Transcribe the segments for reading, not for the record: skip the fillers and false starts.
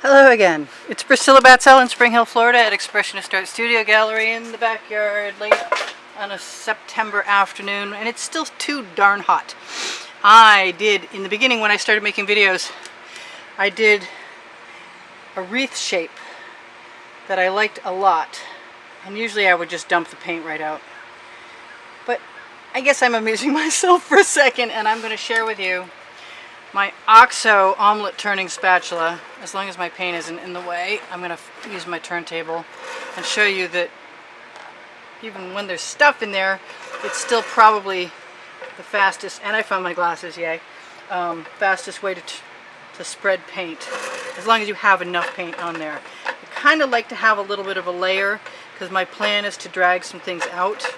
Hello again. It's Priscilla Batzell in Spring Hill, Florida at Expressionist Art Studio Gallery in the backyard late on a September afternoon, and it's still too darn hot. I did, in the beginning when I started making videos, I did a wreath shape that I liked a lot, and usually I would just dump the paint right out. But I guess I'm amusing myself for a second, and I'm going to share with you my OXO omelet turning spatula. As long as my paint isn't in the way, I'm going to use my turntable and show you that even when there's stuff in there, it's still probably the fastest, and I found my glasses, yay, fastest way to spread paint, as long as you have enough paint on there. I kind of like to have a little bit of a layer because my plan is to drag some things out,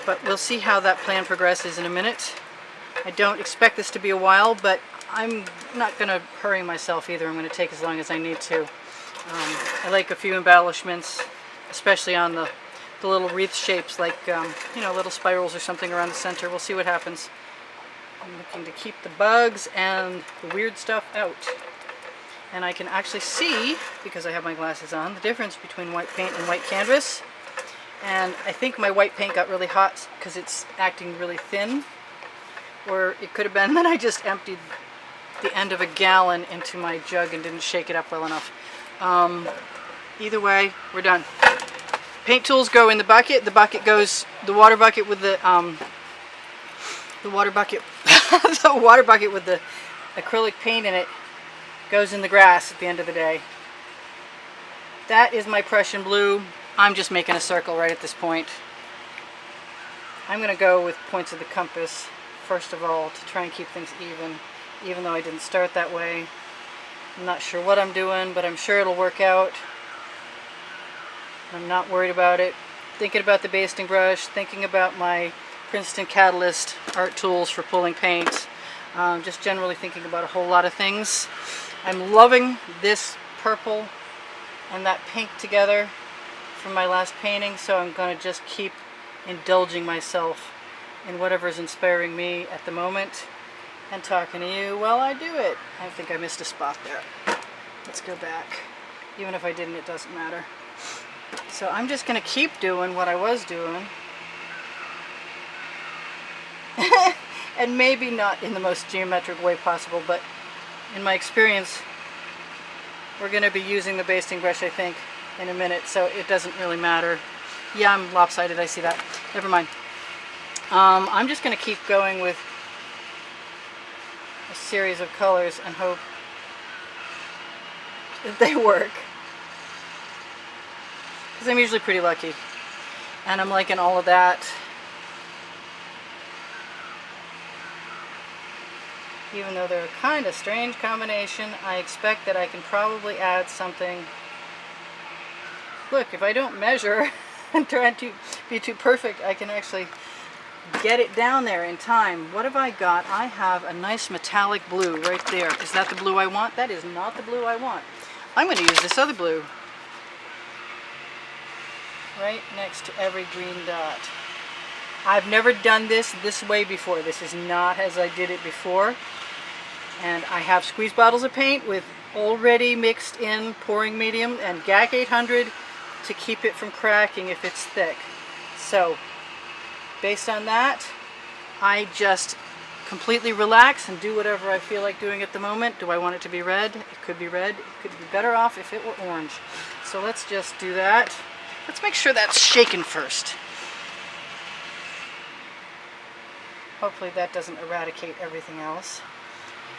but we'll see how that plan progresses in a minute. I don't expect this to be a while, but I'm not going to hurry myself either. I'm going to take as long as I need to. I like a few embellishments, especially on the little wreath shapes, like you know, little spirals or something around the center. We'll see what happens. I'm looking to keep the bugs and the weird stuff out. And I can actually see, because I have my glasses on, the difference between white paint and white canvas. And I think my white paint got really hot because it's acting really thin. Or it could have been that I just emptied the end of a gallon into my jug and didn't shake it up well enough. Either way, we're done. Paint tools go in the bucket. The bucket goes, the water bucket with the water bucket with the acrylic paint in it goes in the grass at the end of the day. That is my Prussian blue. I'm just making a circle right at this point. I'm going to go with points of the compass first of all to try and keep things even though I didn't start that way. I'm not sure what I'm doing, but I'm sure it'll work out. I'm not worried about it. Thinking about the basting brush, thinking about my Princeton Catalyst art tools for pulling paint, just generally thinking about a whole lot of things. I'm loving this purple and that pink together from my last painting, so I'm going to just keep indulging myself in whatever's inspiring me at the moment and talking to you while I do it. I think I missed a spot there. Let's go back. Even if I didn't, it doesn't matter. So I'm just going to keep doing what I was doing. And maybe not in the most geometric way possible, but in my experience, we're going to be using the basting brush, I think, in a minute, so it doesn't really matter. Yeah, I'm lopsided, I see that. Never mind. I'm just going to keep going with a series of colors and hope that they work. Because I'm usually pretty lucky. And I'm liking all of that. Even though they're a kind of strange combination, I expect that I can probably add something. Look, if I don't measure and try to be too perfect, I can actually get it down there in time. What have I got? I have a nice metallic blue right there. Is that the blue I want? That is not the blue I want. I'm going to use this other blue right next to every green dot. I've never done this way before. This is not as I did it before. And I have squeeze bottles of paint with already mixed in pouring medium and GAC 800 to keep it from cracking if it's thick. So based on that, I just completely relax and do whatever I feel like doing at the moment. Do I want it to be red? It could be red. It could be better off if it were orange. So let's just do that. Let's make sure that's shaken first. Hopefully that doesn't eradicate everything else.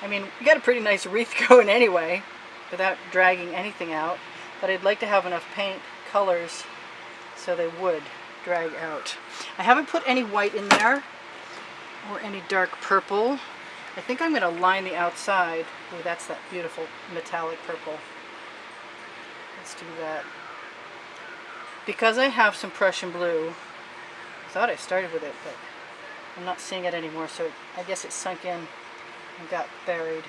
I mean, we got a pretty nice wreath going anyway, without dragging anything out. But I'd like to have enough paint colors so they would drag out. I haven't put any white in there or any dark purple. I think I'm going to line the outside. Oh, that's that beautiful metallic purple. Let's do that. Because I have some Prussian blue, I thought I started with it, but I'm not seeing it anymore, so I guess it sunk in and got buried.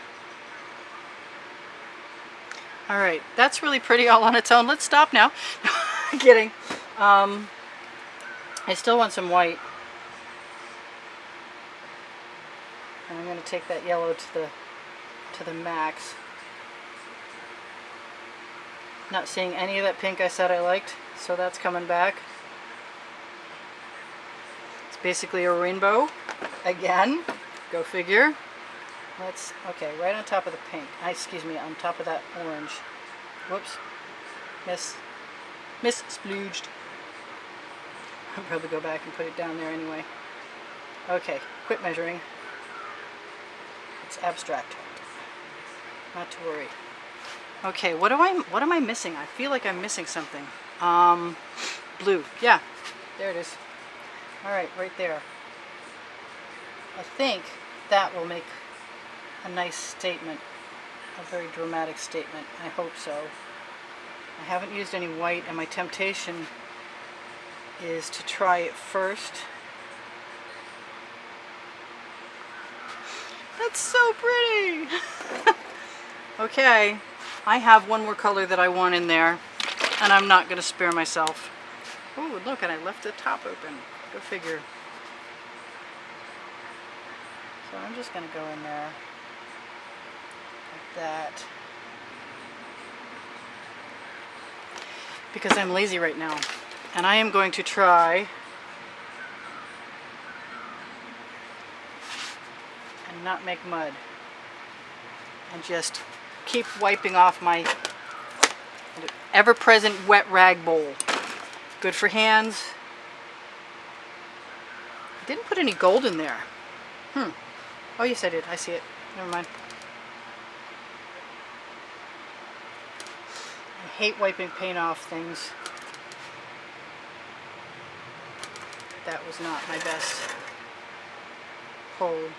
Alright, that's really pretty all on its own. Let's stop now. Kidding. I still want some white. And I'm going to take that yellow to the max. Not seeing any of that pink I said I liked, so that's coming back. It's basically a rainbow. Again, go figure. Let's, okay, right on top of the pink. Excuse me, on top of that orange. Whoops. Miss splooged. I'll probably go back and put it down there anyway. Okay, quit measuring. It's abstract. Not to worry. Okay, what am I missing? I feel like I'm missing something. Blue. Yeah, there it is. All right, right there. I think that will make a nice statement, a very dramatic statement. I hope so. I haven't used any white, and my temptation is to try it first. That's so pretty! Okay, I have one more color that I want in there, and I'm not going to spare myself. Oh, look, and I left the top open. Go figure. So I'm just going to go in there like that. Because I'm lazy right now. And I am going to try and not make mud. And just keep wiping off my ever-present wet rag bowl. Good for hands. I didn't put any gold in there. Oh yes I did. I see it. Never mind. I hate wiping paint off things. That was not my best hold.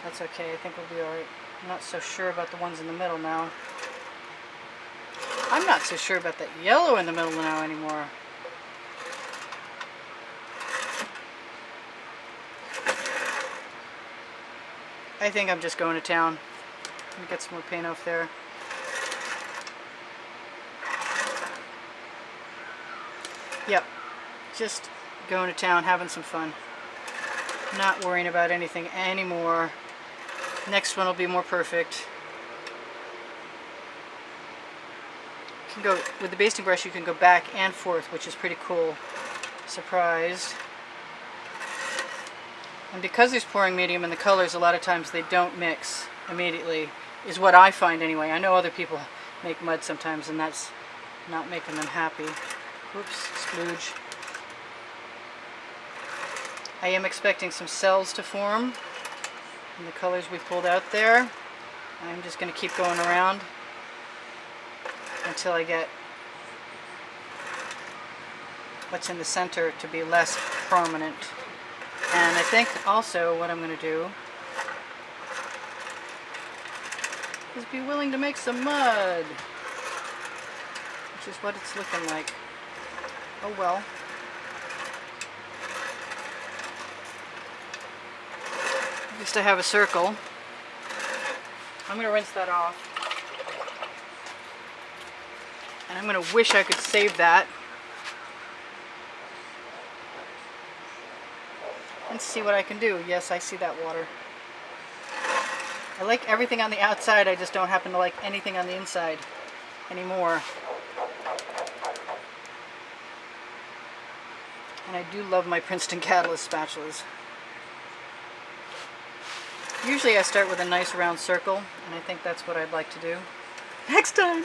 That's okay. I think we'll be alright. I'm not so sure about the ones in the middle now. I'm not so sure about that yellow in the middle now anymore. I think I'm just going to town. Let me get some more paint off there. Yep, just going to town, having some fun. Not worrying about anything anymore. Next one will be more perfect. You can go with the basting brush. You can go back and forth, which is pretty cool. Surprised. And because there's pouring medium in the colors, a lot of times they don't mix immediately, is what I find anyway. I know other people make mud sometimes, and that's not making them happy. Whoops, splooge. I am expecting some cells to form in the colors we pulled out there. I'm just going to keep going around until I get what's in the center to be less prominent. And I think also what I'm going to do is be willing to make some mud, which is what it's looking like. Oh well. At least I have a circle. I'm going to rinse that off. And I'm going to wish I could save that. And see what I can do. Yes, I see that water. I like everything on the outside, I just don't happen to like anything on the inside anymore. And I do love my Princeton Catalyst spatulas. Usually I start with a nice round circle, and I think that's what I'd like to do next time.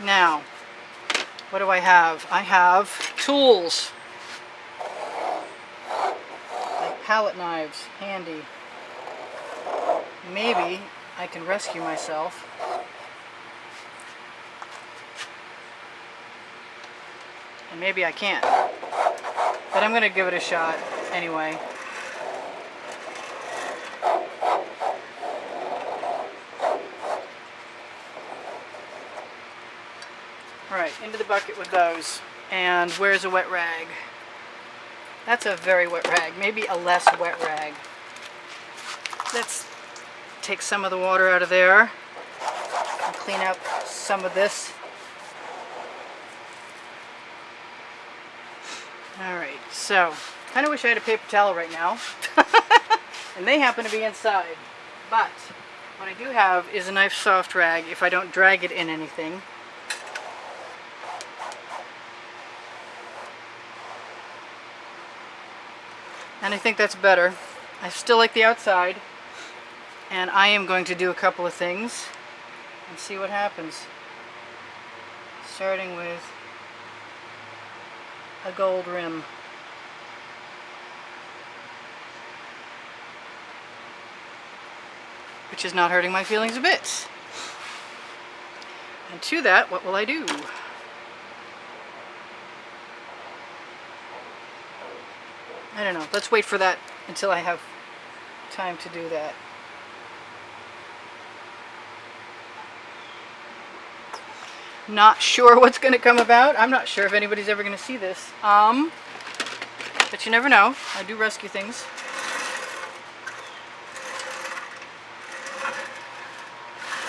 Now, what do I have? I have tools. Like palette knives, handy. Maybe I can rescue myself. And maybe I can't. But I'm going to give it a shot anyway. Alright, into the bucket with those. And where's a wet rag? That's a very wet rag. Maybe a less wet rag. Let's take some of the water out of there and clean up some of this. Alright, so kind of wish I had a paper towel right now. And they happen to be inside. But What I do have is a nice soft rag if I don't drag it in anything. And I think that's better. I still like the outside. And I am going to do a couple of things and see what happens. Starting with a gold rim. Which is not hurting my feelings a bit. And to that, what will I do? I don't know. Let's wait for that until I have time to do that. Not sure what's going to come about. I'm not sure if anybody's ever going to see this. But you never know. I do rescue things.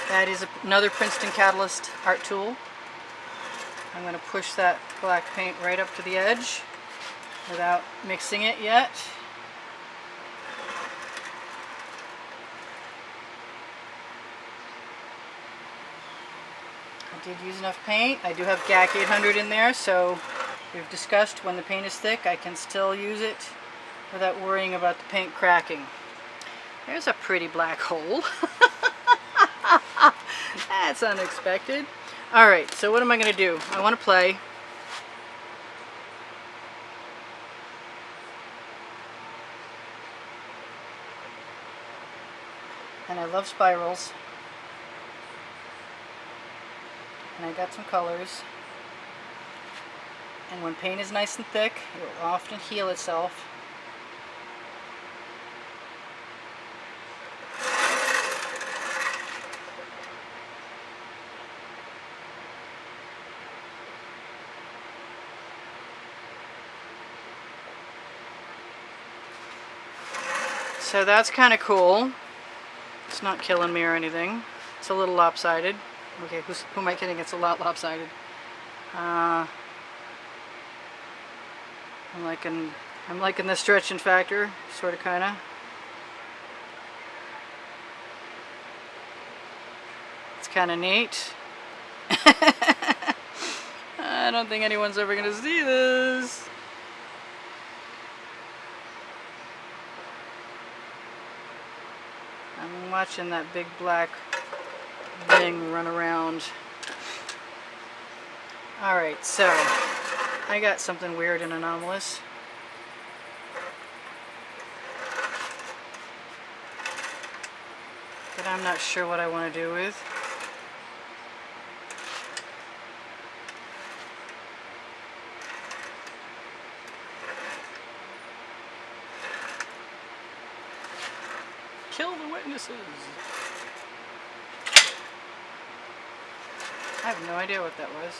That is another Princeton Catalyst art tool. I'm going to push that black paint right up to the edge without mixing it yet. I did use enough paint. I do have GAC 800 in there, so we've discussed when the paint is thick I can still use it without worrying about the paint cracking. There's a pretty black hole. That's unexpected. Alright, so what am I going to do? I want to play. And I love spirals. And I got some colors. And when paint is nice and thick, it will often heal itself. So that's kind of cool. It's not killing me or anything. It's a little lopsided. Okay, who am I kidding? It's a lot lopsided. I'm liking the stretching factor, sort of, kind of. It's kind of neat. I don't think anyone's ever going to see this. I'm watching that big black ring run around. Alright, so I got something weird and anomalous. That I'm not sure what I want to do with. Kill the witnesses. I have no idea what that was.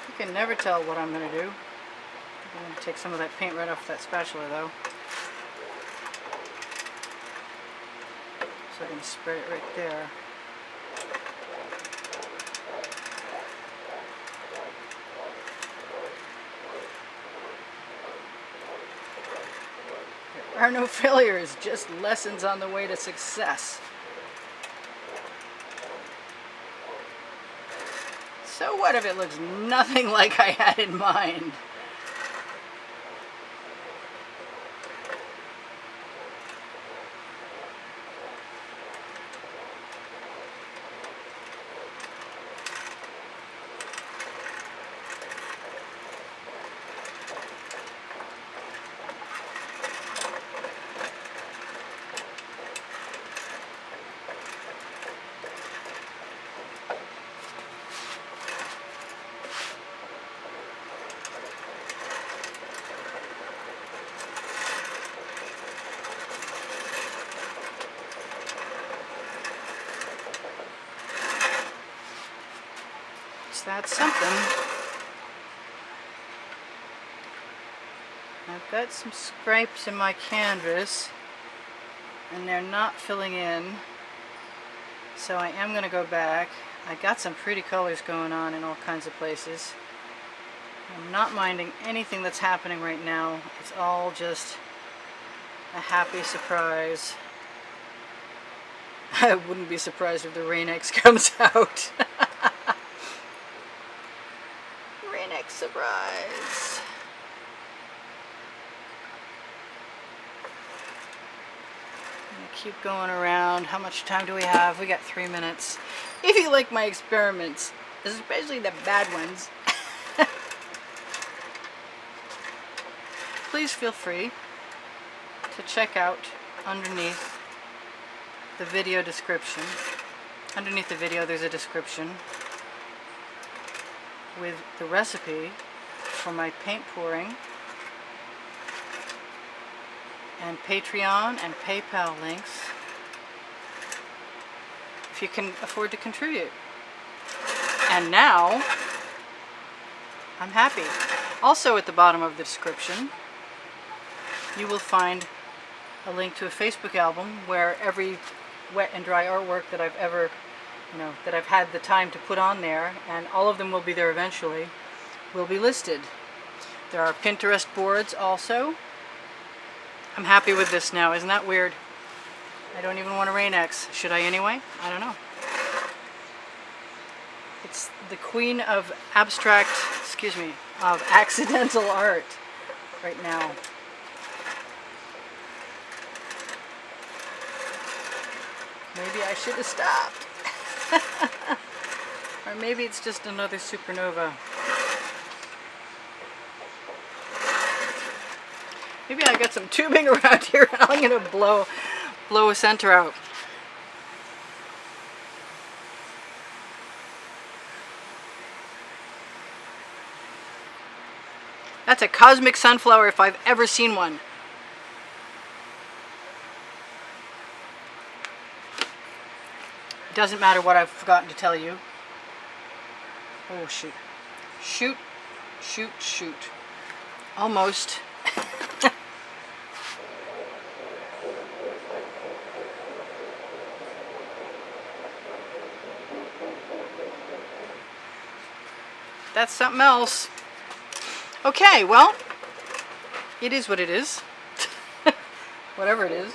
You can never tell what I'm going to do. I'm going to take some of that paint right off that spatula though. So I can spread it right there. There are no failures, just lessons on the way to success. So what if it looks nothing like I had in mind? That's something. I've got some scrapes in my canvas and they're not filling in, so I am going to go back I got some pretty colors going on in all kinds of places. I'm not minding anything that's happening right now. It's all just a happy surprise. I wouldn't be surprised if the Rain-X comes out. Rain-X surprise. Keep going around. How much time do we have? We got 3 minutes. If you like my experiments, especially the bad ones, please feel free to check out underneath the video description. Underneath the video there's a description with the recipe for my paint pouring and Patreon and PayPal links if you can afford to contribute. And now I'm happy. Also at the bottom of the description you will find a link to a Facebook album where every wet and dry artwork that I've ever, that I've had the time to put on there, and all of them will be there eventually, will be listed. There are Pinterest boards also. I'm happy with this now. Isn't that weird? I don't even want a Rain-X. Should I anyway? I don't know. It's the queen of abstract, of accidental art right now. Maybe I should have stopped. Or maybe it's just another supernova. Maybe I got some tubing around here and I'm going to blow a center out. That's a cosmic sunflower if I've ever seen one. It doesn't matter what I've forgotten to tell you. Oh, shoot. Shoot, shoot, shoot. Almost. That's something else. Okay, well, it is what it is. Whatever it is.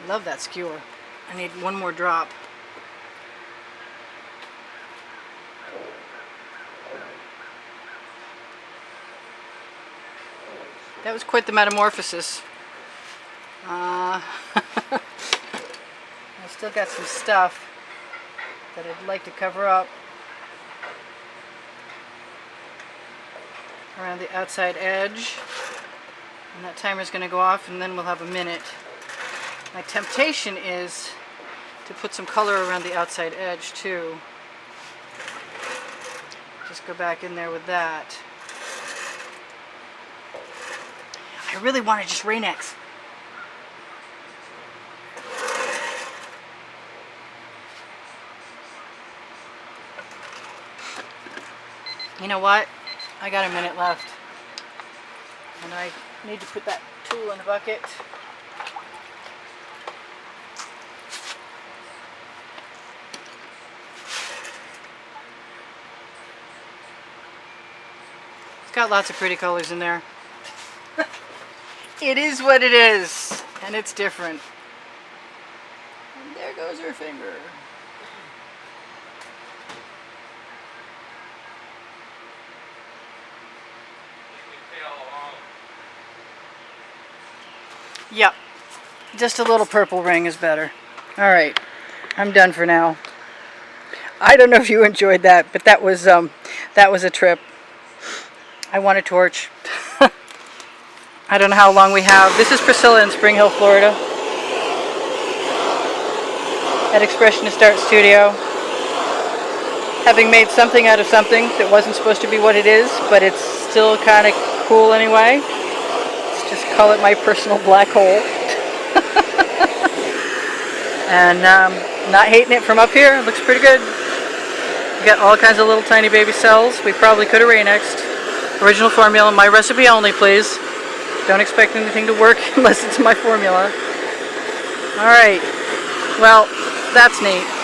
Love that skewer. I need one more drop. That was quite the metamorphosis. I still got some stuff that I'd like to cover up around the outside edge. And that timer's going to go off and then we'll have a minute. My temptation is to put some color around the outside edge too. Just go back in there with that. I really want to just Rain-X. You know what? I got a minute left. And I need to put that tool in the bucket. It's got lots of pretty colors in there. It is what it is. And it's different. And there goes her finger. Yep, just a little purple ring is better. Alright, I'm done for now. I don't know if you enjoyed that, but that was a trip. I want a torch. I don't know how long we have. This is Priscilla in Spring Hill, Florida, at Expressionist Art Studio. Having made something out of something that wasn't supposed to be what it is, but it's still kind of cool anyway. Just call it my personal black hole. And not hating it from up here. It looks pretty good. We got all kinds of little tiny baby cells. We probably could have Rain-X'd. Original formula, my recipe only, please. Don't expect anything to work unless it's my formula. All right. Well, that's neat.